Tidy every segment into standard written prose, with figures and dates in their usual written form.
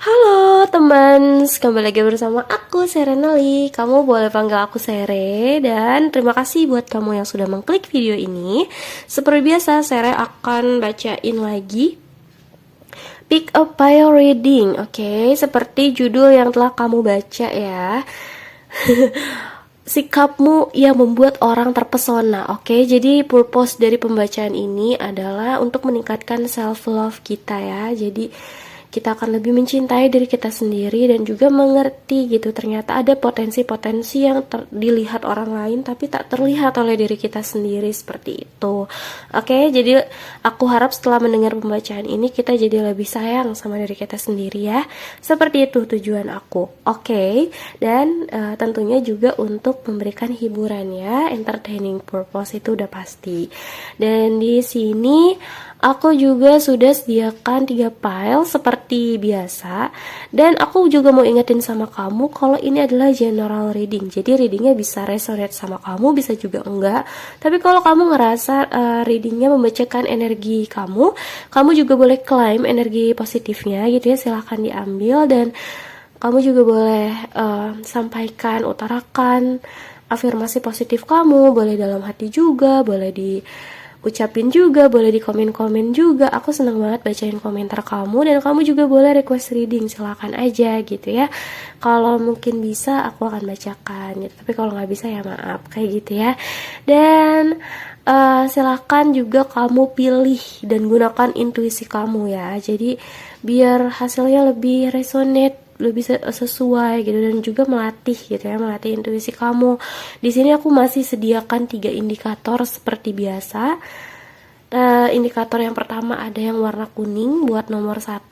Halo teman, kembali lagi bersama aku Serenali. Kamu boleh panggil aku Sere. Dan terima kasih buat kamu yang sudah mengklik video ini. Seperti biasa, Sere akan bacain lagi Pick a Pile Reading. Oke, seperti judul yang telah kamu baca ya. Sikapmu yang membuat orang terpesona. Oke, jadi purpose dari pembacaan ini adalah untuk meningkatkan self love kita ya. Jadi kita akan lebih mencintai diri kita sendiri dan juga mengerti gitu, ternyata ada potensi-potensi yang dilihat orang lain tapi tak terlihat oleh diri kita sendiri, seperti itu. Oke, jadi aku harap setelah mendengar pembacaan ini kita jadi lebih sayang sama diri kita sendiri ya. Seperti itu tujuan aku. Oke, dan tentunya juga untuk memberikan hiburan ya, entertaining purpose itu udah pasti. Dan di sini aku juga sudah sediakan 3 file seperti biasa. Dan aku juga mau ingetin sama kamu kalau ini adalah general reading. Jadi readingnya bisa resonate sama kamu, bisa juga enggak. Tapi kalau kamu ngerasa readingnya membacakan energi kamu, kamu juga boleh claim energi positifnya gitu ya. Silahkan diambil dan kamu juga boleh sampaikan, utarakan afirmasi positif kamu. Boleh dalam hati juga, boleh ucapin juga, boleh di komen-komen juga. Aku seneng banget bacain komentar kamu. Dan kamu juga boleh request reading, silakan aja gitu ya. Kalau mungkin bisa aku akan bacakan gitu. Tapi kalau nggak bisa ya maaf, kayak gitu ya. Dan silakan juga kamu pilih dan gunakan intuisi kamu ya. Jadi biar hasilnya lebih resonate, lebih sesuai gitu, dan juga melatih gitu ya, melatih intuisi kamu. Di sini aku masih sediakan 3 indikator seperti biasa. Indikator yang pertama ada yang warna kuning buat nomor 1,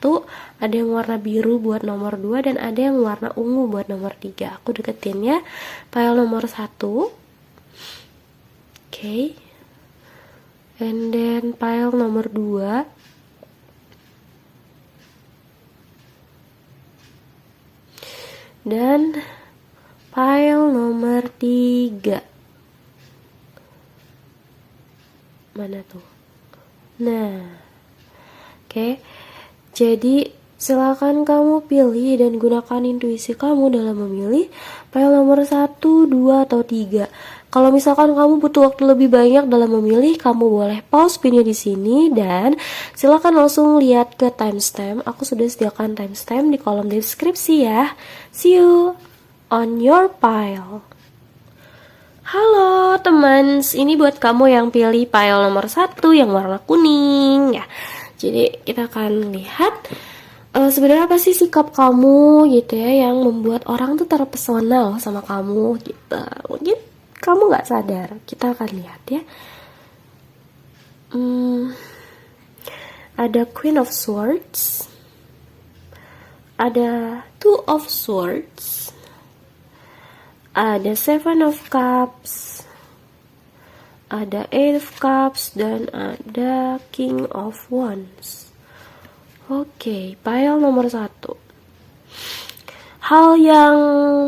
ada yang warna biru buat nomor 2, dan ada yang warna ungu buat nomor 3. Aku deketin ya. File nomor 1. Oke. And then file nomor 2. Dan file nomor 3. Mana tuh? Nah, oke. Jadi silakan kamu pilih dan gunakan intuisi kamu dalam memilih file nomor 1, 2, atau 3. Kalau misalkan kamu butuh waktu lebih banyak dalam memilih, kamu boleh pause video di sini dan silakan langsung lihat ke timestamp. Aku sudah sediakan timestamp di kolom deskripsi ya. See you on your file. Halo teman, ini buat kamu yang pilih file nomor 1 yang warna kuning ya. Jadi kita akan lihat sebenarnya apa sih sikap kamu gitu ya yang membuat orang tuh terpesona sama kamu gitu. Mungkin kamu nggak sadar. Kita akan lihat ya. Ada Queen of Swords, ada Two of Swords, ada Seven of Cups, ada Eight of Cups, dan ada King of Wands. Oke, file nomor 1. Hal yang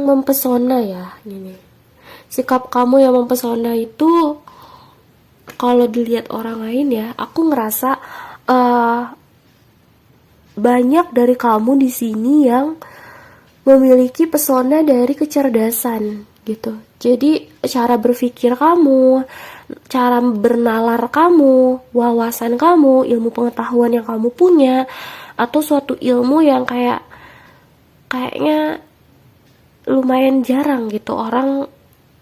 mempesona ya, ini. Sikap kamu yang mempesona itu kalau dilihat orang lain ya, aku ngerasa banyak dari kamu di sini yang memiliki pesona dari kecerdasan gitu. Jadi cara berpikir kamu, cara bernalar kamu, wawasan kamu, ilmu pengetahuan yang kamu punya, atau suatu ilmu yang kayaknya lumayan jarang gitu orang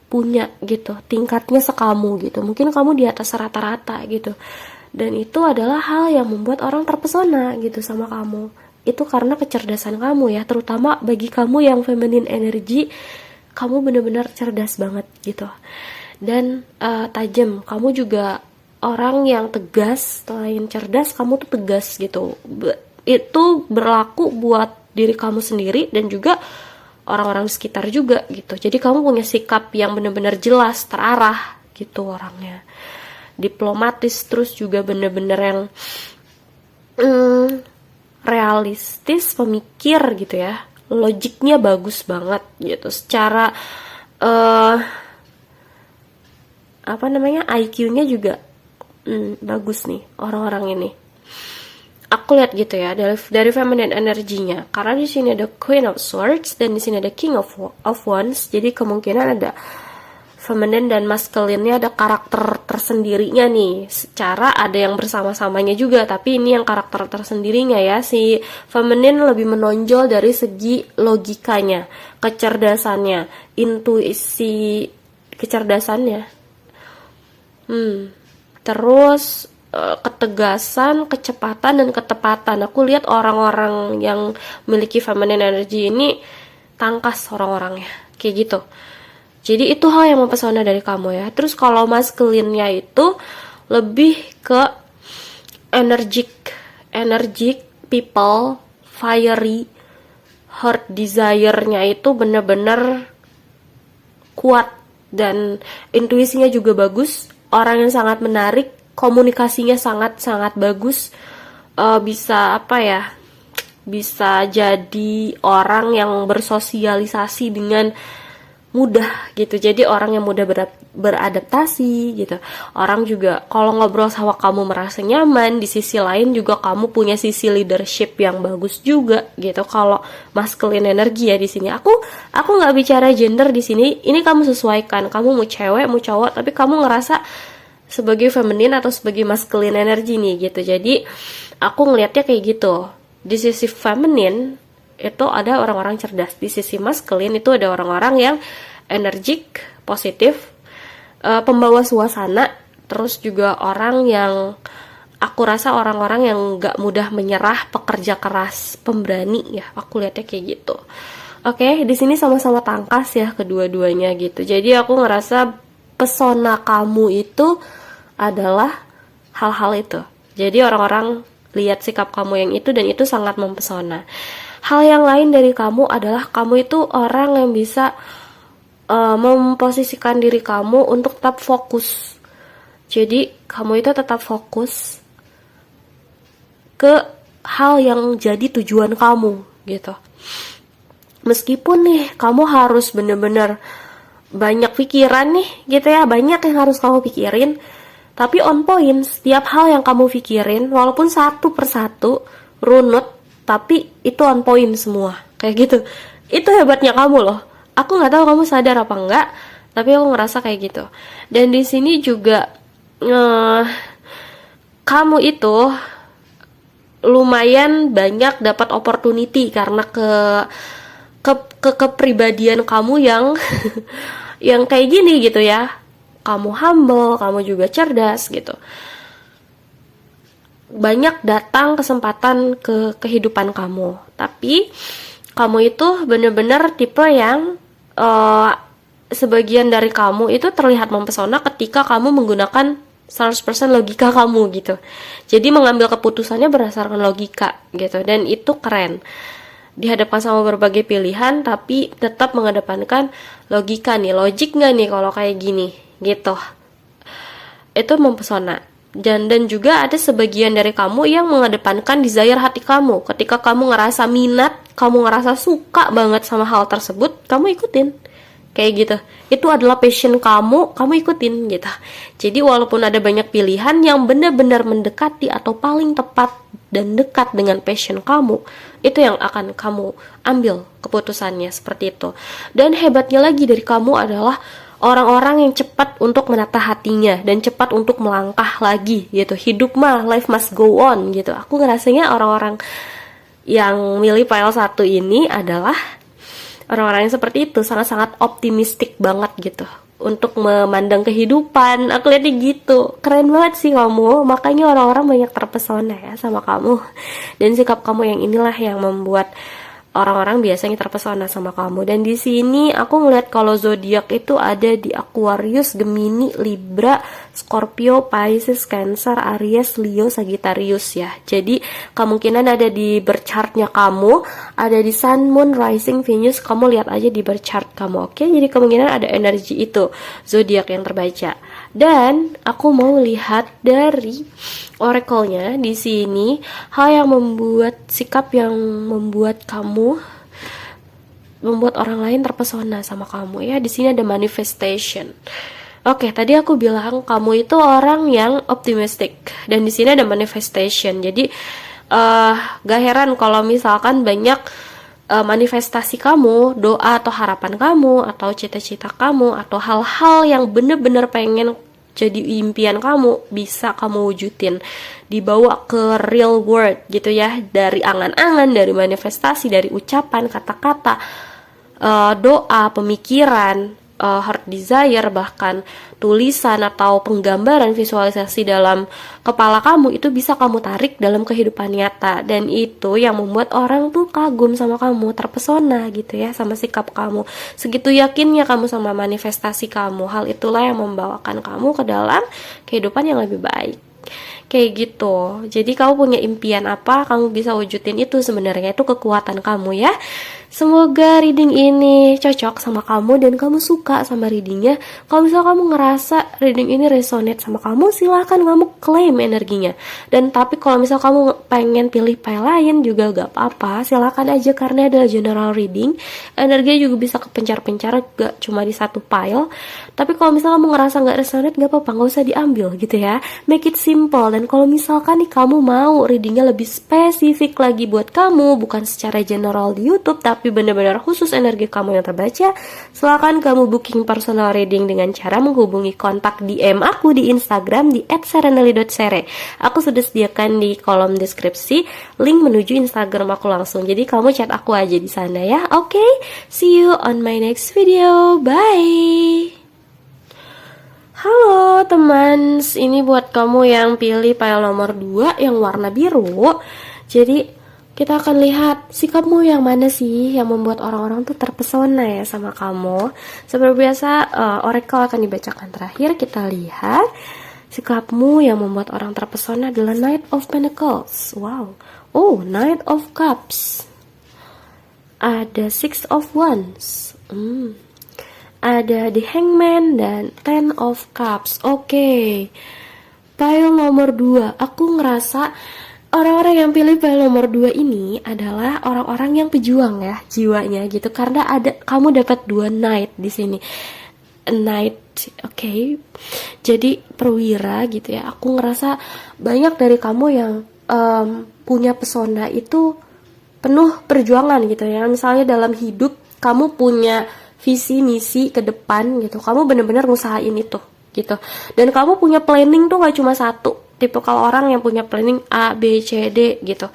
punya gitu, tingkatnya sekamu gitu. Mungkin kamu di atas rata-rata gitu. Dan itu adalah hal yang membuat orang terpesona gitu sama kamu. Itu karena kecerdasan kamu ya, terutama bagi kamu yang feminine energy, kamu benar-benar cerdas banget gitu. Dan tajam, kamu juga orang yang tegas. Selain cerdas, kamu tuh tegas gitu. Itu berlaku buat diri kamu sendiri dan juga orang-orang di sekitar juga gitu. Jadi kamu punya sikap yang benar-benar jelas, terarah gitu orangnya. Diplomatis, terus juga benar-benar yang realistis, pemikir gitu ya. Logiknya bagus banget gitu. Secara IQ-nya juga bagus nih orang-orang ini. Aku lihat gitu ya dari feminine energinya. Karena di sini ada Queen of Swords dan di sini ada King of Wands. Jadi kemungkinan ada feminine dan masculine-nya ada karakter tersendirinya nih. Secara ada yang bersama-samanya juga, tapi ini yang karakter tersendirinya ya. Si feminine lebih menonjol dari segi logikanya, kecerdasannya, intuisi kecerdasannya. Terus ketegasan, kecepatan, dan ketepatan. Aku lihat orang-orang yang memiliki feminine energy ini tangkas orang-orangnya, kayak gitu. Jadi itu hal yang mempesona dari kamu ya. Terus kalau masculine-nya itu lebih ke energic people, fiery, heart desire-nya itu bener-bener kuat dan intuisinya juga bagus. Orang yang sangat menarik, komunikasinya sangat-sangat bagus. Bisa apa ya? Bisa jadi orang yang bersosialisasi dengan mudah gitu. Jadi orang yang mudah beradaptasi gitu. Orang juga kalau ngobrol sama kamu merasa nyaman. Di sisi lain juga kamu punya sisi leadership yang bagus juga gitu. Kalau masculine energi ya di sini. Aku nggak bicara gender di sini. Ini kamu sesuaikan. Kamu mau cewek, mau cowok, tapi kamu ngerasa sebagai feminin atau sebagai masculine energi nih gitu. Jadi aku ngelihatnya kayak gitu. Di sisi feminin itu ada orang-orang cerdas, di sisi masculine itu ada orang-orang yang energik, positif, pembawa suasana, terus juga orang yang aku rasa orang-orang yang gak mudah menyerah, pekerja keras, pemberani ya. Aku lihatnya kayak gitu. Oke, di sini sama-sama tangkas ya kedua-duanya gitu. Jadi aku ngerasa pesona kamu itu adalah hal-hal itu. Jadi orang-orang lihat sikap kamu yang itu dan itu sangat mempesona. Hal yang lain dari kamu adalah kamu itu orang yang bisa memposisikan diri kamu untuk tetap fokus. Jadi kamu itu tetap fokus ke hal yang jadi tujuan kamu gitu. Meskipun nih kamu harus bener-bener banyak pikiran nih gitu ya, banyak yang harus kamu pikirin, tapi on point setiap hal yang kamu pikirin, walaupun satu persatu runut, tapi itu on point semua, kayak gitu. Itu hebatnya kamu loh. Aku nggak tahu kamu sadar apa enggak, tapi aku ngerasa kayak gitu. Dan di sini juga kamu itu lumayan banyak dapat opportunity karena kepribadian kamu yang yang kayak gini gitu ya. Kamu humble, kamu juga cerdas gitu. Banyak datang kesempatan ke kehidupan kamu, tapi kamu itu bener-bener tipe yang sebagian dari kamu itu terlihat mempesona ketika kamu menggunakan 100% logika kamu gitu. Jadi mengambil keputusannya berdasarkan logika gitu, dan itu keren. Dihadapkan sama berbagai pilihan tapi tetap mengedepankan logika nih, logik nggak nih kalau kayak gini gitu. Itu mempesona. Dan juga ada sebagian dari kamu yang mengedepankan desire hati kamu. Ketika kamu ngerasa minat, kamu ngerasa suka banget sama hal tersebut, kamu ikutin. Kayak gitu. Itu adalah passion kamu ikutin gitu. Jadi walaupun ada banyak pilihan yang benar-benar mendekati atau paling tepat dan dekat dengan passion kamu, itu yang akan kamu ambil keputusannya seperti itu. Dan hebatnya lagi dari kamu adalah orang-orang yang cepat untuk menata hatinya dan cepat untuk melangkah lagi gitu. Hidup mah, life must go on gitu. Aku ngerasanya orang-orang yang milih pile 1 ini adalah orang-orang yang seperti itu, sangat-sangat optimistik banget gitu untuk memandang kehidupan. Aku lihatnya gitu. Keren banget sih kamu. Makanya orang-orang banyak terpesona ya sama kamu. Dan sikap kamu yang inilah yang membuat orang-orang biasanya terpesona sama kamu. Dan di sini aku ngeliat kalau zodiak itu ada di Aquarius, Gemini, Libra, Scorpio, Pisces, Cancer, Aries, Leo, Sagittarius ya. Jadi kemungkinan ada di birth chartnya kamu, ada di Sun, Moon, Rising, Venus. Kamu lihat aja di birth chart kamu, oke? Jadi kemungkinan ada energi itu zodiak yang terbaca. Dan aku mau lihat dari oracle-nya di sini, hal yang membuat sikap yang membuat kamu, membuat orang lain terpesona sama kamu ya. Di sini ada manifestation. Oke, tadi aku bilang kamu itu orang yang optimistic, dan di sini ada manifestation. Jadi gak heran kalau misalkan banyak manifestasi kamu, doa atau harapan kamu, atau cita-cita kamu, atau hal-hal yang bener-bener pengen jadi impian kamu bisa kamu wujudin, dibawa ke real world gitu ya, dari angan-angan, dari manifestasi, dari ucapan, kata-kata, doa, pemikiran, heart desire, bahkan tulisan atau penggambaran visualisasi dalam kepala kamu itu bisa kamu tarik dalam kehidupan nyata, dan itu yang membuat orang tuh kagum sama kamu, terpesona gitu ya sama sikap kamu. Segitu yakinnya kamu sama manifestasi kamu, hal itulah yang membawakan kamu ke dalam kehidupan yang lebih baik. Kayak gitu. Jadi kamu punya impian apa, kamu bisa wujudin itu, sebenarnya itu kekuatan kamu ya. Semoga reading ini cocok sama kamu dan kamu suka sama readingnya. Kalau misalnya kamu ngerasa reading ini resonate sama kamu, silahkan kamu claim energinya. Dan tapi kalau misalnya kamu pengen pilih file lain juga gak apa-apa, silahkan aja, karena adalah general reading. Energinya juga bisa kepencar-pencar, gak cuma di satu file. Tapi kalau misalnya kamu ngerasa gak resonate, gak apa-apa, gak usah diambil gitu ya. Make it simple. Dan kalau misalkan nih kamu mau readingnya lebih spesifik lagi buat kamu, bukan secara general di YouTube, tapi benar-benar khusus energi kamu yang terbaca, silakan kamu booking personal reading dengan cara menghubungi kontak DM aku di Instagram di @serenely.sere. Aku sudah sediakan di kolom deskripsi link menuju Instagram aku langsung. Jadi kamu chat aku aja di sana ya. Oke, see you on my next video. Bye. Halo teman, ini buat kamu yang pilih file nomor 2 yang warna biru. Jadi kita akan lihat sikapmu yang mana sih yang membuat orang-orang tuh terpesona ya sama kamu. Seperti biasa, oracle akan dibacakan terakhir. Kita lihat sikapmu yang membuat orang terpesona adalah Knight of Pentacles. Wow. Oh, Knight of Cups. Ada Six of Wands. Ada The Hangman dan Ten of Cups. Oke. Pile nomor 2. Aku ngerasa orang-orang yang pilih file nomor 2 ini adalah orang-orang yang pejuang ya jiwanya gitu, karena ada kamu dapat 2 knight di sini. Knight, oke. Jadi perwira gitu ya. Aku ngerasa banyak dari kamu yang punya pesona itu penuh perjuangan gitu ya. Misalnya dalam hidup kamu punya visi misi ke depan gitu. Kamu bener-bener ngusahain itu gitu. Dan kamu punya planning tuh gak cuma satu. Tipe kalau orang yang punya planning A, B, C, D gitu.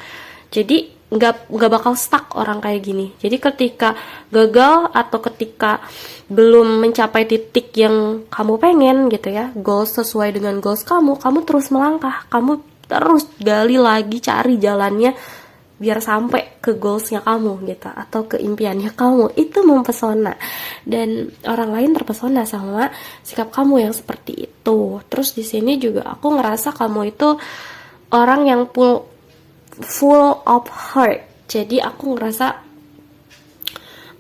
Jadi nggak bakal stuck orang kayak gini. Jadi ketika gagal atau ketika belum mencapai titik yang kamu pengen gitu ya, goals sesuai dengan goals kamu terus melangkah. Kamu terus gali lagi, cari jalannya biar sampai ke goalsnya kamu gitu, atau ke impiannya kamu. Itu mempesona, dan orang lain terpesona sama sikap kamu yang seperti itu. Terus di sini juga aku ngerasa kamu itu orang yang full of heart. Jadi aku ngerasa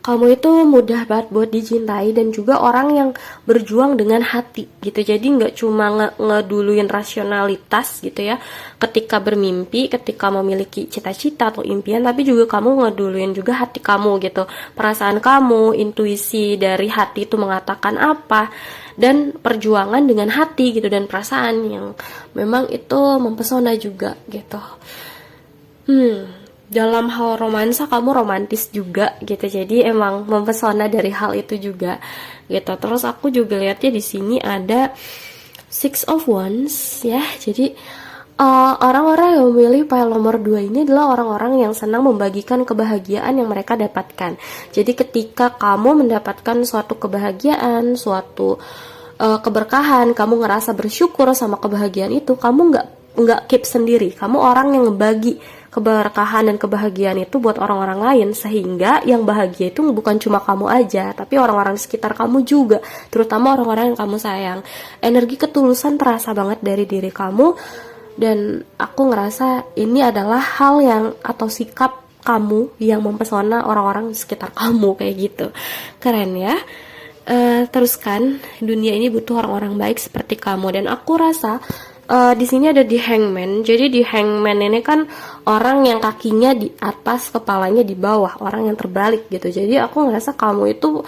kamu itu mudah banget buat dicintai, dan juga orang yang berjuang dengan hati gitu. Jadi nggak cuma ngeduluin rasionalitas gitu ya ketika bermimpi, ketika memiliki cita-cita atau impian, tapi juga kamu ngeduluin juga hati kamu gitu, perasaan kamu, intuisi dari hati itu mengatakan apa, dan perjuangan dengan hati gitu dan perasaan yang memang itu mempesona juga gitu. Dalam hal romansa kamu romantis juga gitu, jadi emang mempesona dari hal itu juga gitu. Terus aku juga lihatnya di sini ada Six of Wands ya. Jadi orang-orang yang memilih file nomor 2 ini adalah orang-orang yang senang membagikan kebahagiaan yang mereka dapatkan. Jadi ketika kamu mendapatkan suatu kebahagiaan, suatu keberkahan, kamu ngerasa bersyukur sama kebahagiaan itu, kamu nggak keep sendiri. Kamu orang yang ngebagi keberkahan dan kebahagiaan itu buat orang-orang lain, sehingga yang bahagia itu bukan cuma kamu aja, tapi orang-orang sekitar kamu juga, terutama orang-orang yang kamu sayang. Energi ketulusan terasa banget dari diri kamu, dan aku ngerasa ini adalah hal yang atau sikap kamu yang mempesona orang-orang di sekitar kamu kayak gitu. Keren ya. Teruskan, dunia ini butuh orang-orang baik seperti kamu, dan aku rasa di sini ada di Hangman. Jadi di Hangman ini kan orang yang kakinya di atas, kepalanya di bawah, orang yang terbalik gitu. Jadi aku ngerasa kamu itu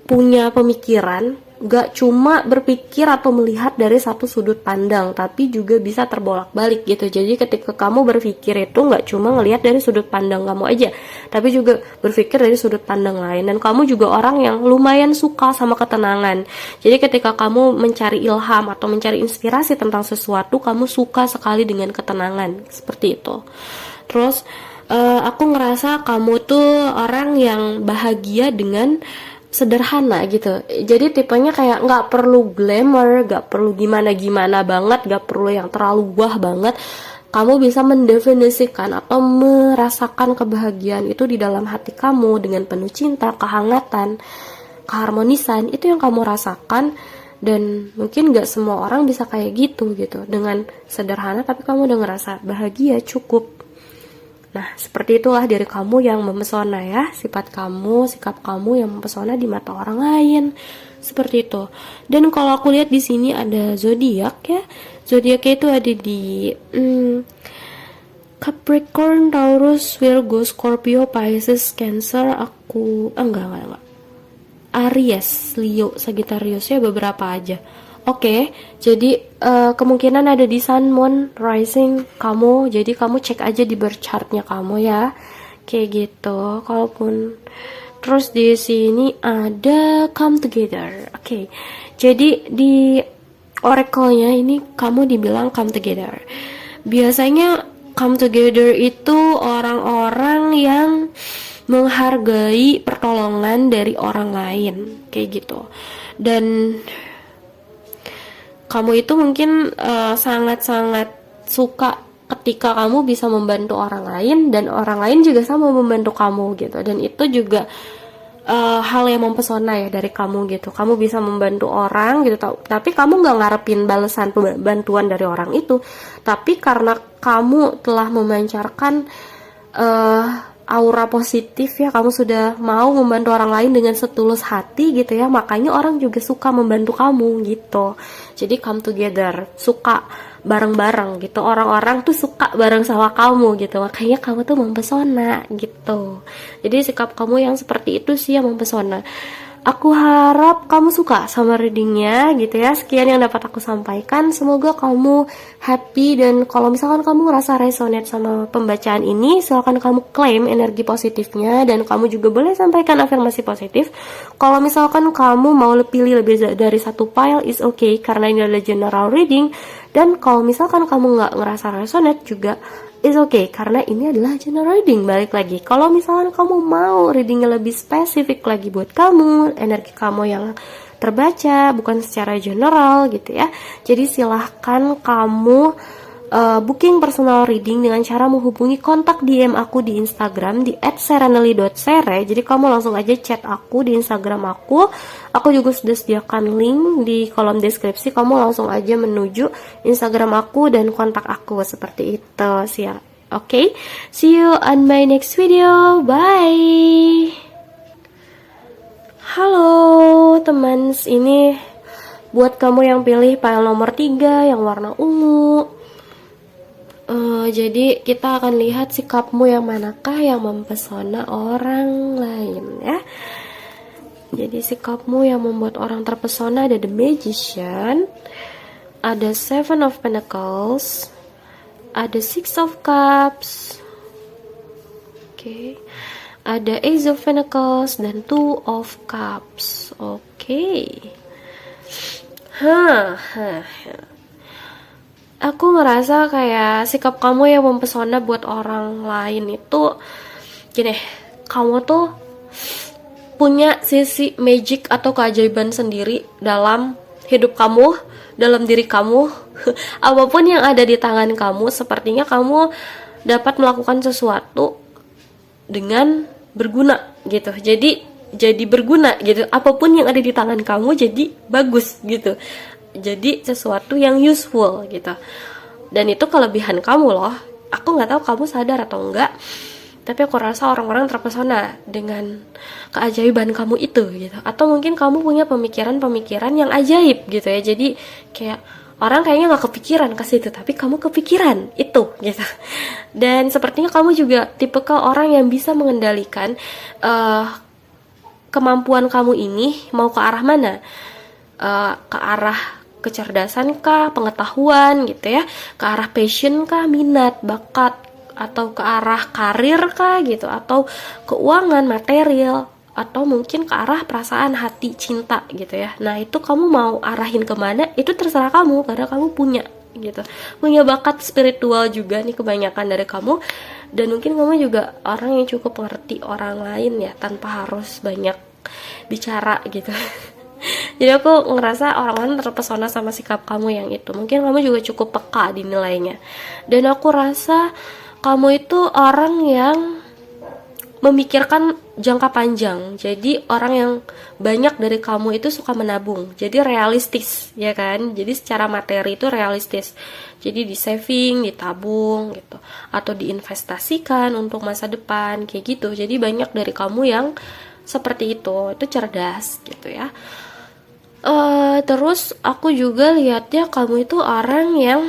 punya pemikiran gak cuma berpikir atau melihat dari satu sudut pandang, tapi juga bisa terbolak-balik gitu. Jadi ketika kamu berpikir itu gak cuma ngelihat dari sudut pandang kamu aja, tapi juga berpikir dari sudut pandang lain. Dan kamu juga orang yang lumayan suka sama ketenangan. Jadi ketika kamu mencari ilham atau mencari inspirasi tentang sesuatu, kamu suka sekali dengan ketenangan, seperti itu. Terus aku ngerasa kamu tuh orang yang bahagia dengan sederhana gitu. Jadi tipenya kayak nggak perlu glamour, nggak perlu gimana-gimana banget, nggak perlu yang terlalu wah banget. Kamu bisa mendefinisikan atau merasakan kebahagiaan itu di dalam hati kamu dengan penuh cinta, kehangatan, keharmonisan. Itu yang kamu rasakan, dan mungkin nggak semua orang bisa kayak gitu dengan sederhana, tapi kamu udah ngerasa bahagia, cukup. Nah, seperti itulah diri kamu yang memesona ya, sifat kamu, sikap kamu yang mempesona di mata orang lain. Seperti itu. Dan kalau aku lihat di sini ada zodiak ya. Zodiaknya itu ada di Capricorn, Taurus, Virgo, Scorpio, Pisces, Cancer, enggak. Aries, Leo, Sagittarius ya, beberapa aja. Oke, jadi kemungkinan ada di Sun, Moon, Rising kamu. Jadi kamu cek aja di birth chartnya kamu ya, kayak gitu. Kalaupun terus di sini ada come together. Oke, jadi di oracle-nya ini kamu dibilang come together. Biasanya come together itu orang-orang yang menghargai pertolongan dari orang lain, kayak gitu. Dan kamu itu mungkin sangat-sangat suka ketika kamu bisa membantu orang lain, dan orang lain juga sama membantu kamu gitu. Dan itu juga hal yang mempesona ya dari kamu gitu. Kamu bisa membantu orang gitu, tapi kamu nggak ngarepin balasan bantuan dari orang itu. Tapi karena kamu telah memancarkan aura positif ya, kamu sudah mau membantu orang lain dengan setulus hati gitu ya, makanya orang juga suka membantu kamu gitu. Jadi come together, suka bareng-bareng gitu, orang-orang tuh suka bareng sama kamu gitu, makanya kamu tuh mempesona gitu. Jadi sikap kamu yang seperti itu sih yang mempesona. Aku harap kamu suka sama readingnya gitu ya. Sekian yang dapat aku sampaikan. Semoga kamu happy, dan kalau misalkan kamu ngerasa resonate sama pembacaan ini, silakan kamu klaim energi positifnya, dan kamu juga boleh sampaikan afirmasi positif. Kalau misalkan kamu mau pilih lebih dari satu file, is okay, karena ini adalah general reading. Dan kalau misalkan kamu nggak ngerasa resonate juga, it's okay, karena ini adalah general reading. Balik lagi, kalau misalkan kamu mau readingnya lebih spesifik lagi buat kamu, energi kamu yang terbaca bukan secara general gitu ya, jadi silahkan kamu booking personal reading dengan cara menghubungi kontak DM aku di Instagram di @serenely.sere. Jadi kamu langsung aja chat aku di Instagram aku. Aku juga sudah sediakan link di kolom deskripsi. Kamu langsung aja menuju Instagram aku dan kontak aku, seperti itu sih ya. Oke, see you on my next video. Bye. Halo teman, ini buat kamu yang pilih file nomor 3 yang warna ungu. Jadi kita akan lihat sikapmu yang manakah yang mempesona orang lain ya. Jadi sikapmu yang membuat orang terpesona ada The Magician, ada Seven of Pentacles, ada Six of Cups, ada Ace of Pentacles dan Two of Cups. Aku ngerasa kayak sikap kamu yang mempesona buat orang lain itu gini, kamu tuh punya sisi magic atau keajaiban sendiri dalam hidup kamu, dalam diri kamu. Apapun yang ada di tangan kamu, sepertinya kamu dapat melakukan sesuatu dengan berguna gitu. Jadi berguna gitu. Apapun yang ada di tangan kamu jadi bagus gitu. Jadi sesuatu yang useful gitu. Dan itu kelebihan kamu loh. Aku nggak tahu kamu sadar atau enggak, tapi aku rasa orang-orang terpesona dengan keajaiban kamu itu gitu. Atau mungkin kamu punya pemikiran-pemikiran yang ajaib gitu ya. Jadi kayak orang kayaknya nggak kepikiran ke situ, tapi kamu kepikiran itu gitu. Dan sepertinya kamu juga tipikal orang yang bisa mengendalikan kemampuan kamu ini mau ke arah mana. ke arah kecerdasan kah, pengetahuan gitu ya, ke arah passion kah, minat, bakat, atau ke arah karir kah gitu, atau keuangan, material, atau mungkin ke arah perasaan, hati, cinta gitu ya. Nah itu kamu mau arahin kemana, itu terserah kamu, karena kamu punya gitu, punya bakat spiritual juga nih kebanyakan dari kamu. Dan mungkin kamu juga orang yang cukup ngerti orang lain ya, tanpa harus banyak bicara gitu. Jadi aku ngerasa orang lain terpesona sama sikap kamu yang itu. Mungkin kamu juga cukup peka dinilainya. Dan aku rasa kamu itu orang yang memikirkan jangka panjang. Jadi orang yang banyak dari kamu itu suka menabung. Jadi realistis, ya kan? Jadi secara materi itu realistis. Jadi di saving, ditabung gitu, atau diinvestasikan untuk masa depan kayak gitu. Jadi banyak dari kamu yang seperti itu cerdas gitu ya. Terus aku juga lihatnya kamu itu orang yang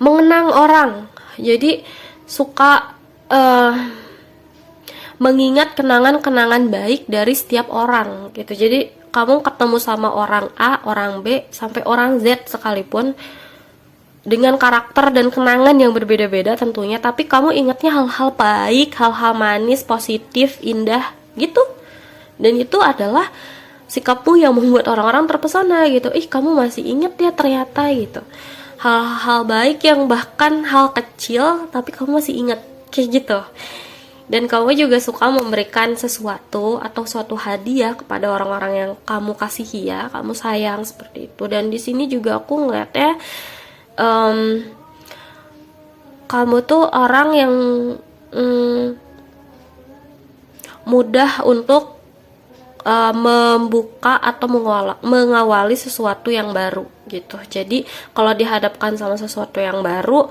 mengenang orang. Jadi suka mengingat kenangan-kenangan baik dari setiap orang gitu. Jadi kamu ketemu sama orang A, orang B, sampai orang Z sekalipun, dengan karakter dan kenangan yang berbeda-beda tentunya, tapi kamu ingatnya hal-hal baik, hal-hal manis, positif, indah gitu. Dan itu adalah sikapmu yang membuat orang-orang terpesona gitu. Kamu masih inget ya ternyata gitu. Hal-hal baik yang bahkan hal kecil tapi kamu masih inget kayak gitu. Dan kamu juga suka memberikan sesuatu atau suatu hadiah kepada orang-orang yang kamu kasihi ya, kamu sayang seperti itu. Dan di sini juga aku ngeliatnya kamu tuh orang yang mudah untuk membuka atau mengawali sesuatu yang baru gitu. Jadi kalau dihadapkan sama sesuatu yang baru,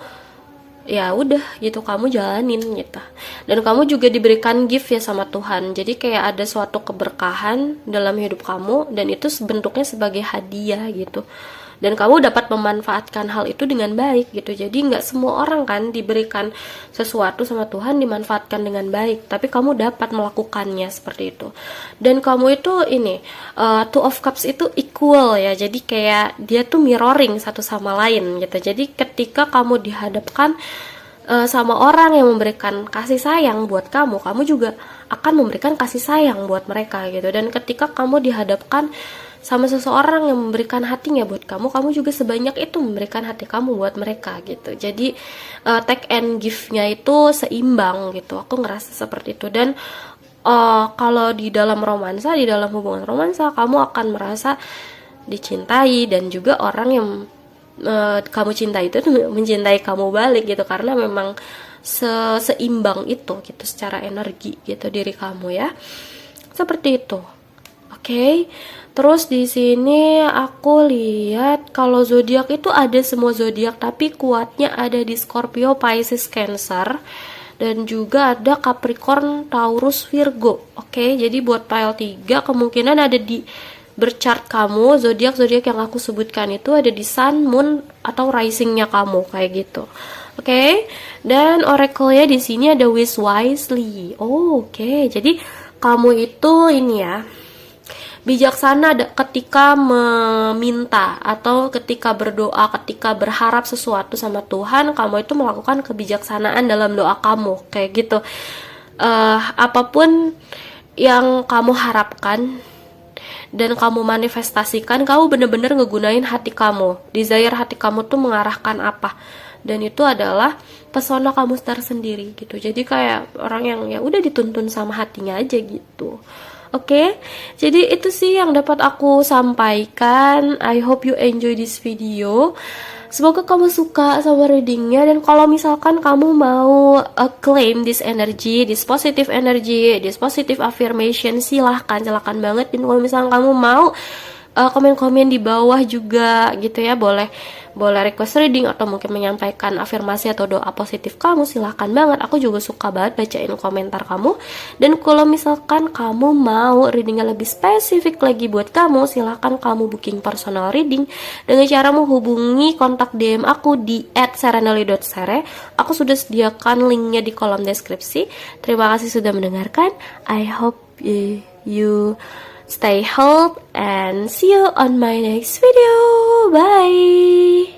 ya udah gitu, kamu jalanin gitu. Dan kamu juga diberikan gift ya sama Tuhan. Jadi kayak ada suatu keberkahan dalam hidup kamu, dan itu bentuknya sebagai hadiah gitu. Dan kamu dapat memanfaatkan hal itu dengan baik gitu. Jadi nggak semua orang kan diberikan sesuatu sama Tuhan dimanfaatkan dengan baik, tapi kamu dapat melakukannya seperti itu. Dan kamu itu ini Two of Cups itu equal ya, jadi kayak dia tuh mirroring satu sama lain gitu. Jadi ketika kamu dihadapkan sama orang yang memberikan kasih sayang buat kamu, kamu juga akan memberikan kasih sayang buat mereka gitu. Dan ketika kamu dihadapkan sama seseorang yang memberikan hatinya buat kamu, kamu juga sebanyak itu memberikan hati kamu buat mereka gitu. Jadi take and give-nya itu seimbang gitu. Aku ngerasa seperti itu. Dan kalau di dalam romansa, di dalam hubungan romansa, kamu akan merasa dicintai, dan juga orang yang kamu cintai itu mencintai kamu balik gitu, karena memang seimbang itu gitu secara energi gitu diri kamu ya. Seperti itu. Oke. Terus di sini aku lihat kalau zodiak itu ada semua zodiak, tapi kuatnya ada di Scorpio, Pisces, Cancer, dan juga ada Capricorn, Taurus, Virgo. Oke, jadi buat pile 3 kemungkinan ada di berchart kamu, zodiak-zodiak yang aku sebutkan itu ada di Sun, Moon, atau risingnya kamu kayak gitu. Oke. Dan oracle-nya di sini ada Wish Wisely. Oke. Jadi kamu itu ini ya, bijaksana ketika meminta atau ketika berdoa, ketika berharap sesuatu sama Tuhan, kamu itu melakukan kebijaksanaan dalam doa kamu kayak gitu. Apapun yang kamu harapkan dan kamu manifestasikan, kamu bener-bener ngegunain hati kamu, desire hati kamu tuh mengarahkan apa, dan itu adalah pesona kamu tersendiri gitu. Jadi kayak orang yang ya udah dituntun sama hatinya aja gitu. Oke, jadi itu sih yang dapat aku sampaikan. I hope you enjoy this video. Semoga kamu suka sama readingnya. Dan kalau misalkan kamu mau claim this energy, this positive energy, this positive affirmation, silahkan banget. Dan kalau misalkan kamu mau komen-komen di bawah juga gitu ya, boleh request reading atau mungkin menyampaikan afirmasi atau doa positif kamu, silahkan banget. Aku juga suka banget bacain komentar kamu. Dan kalau misalkan kamu mau readingnya lebih spesifik lagi buat kamu, silahkan kamu booking personal reading dengan cara menghubungi kontak DM aku di @serenely.sere. Aku sudah sediakan linknya di kolom deskripsi. Terima kasih sudah mendengarkan. I hope you Stay healthy and see you on my next video. Bye.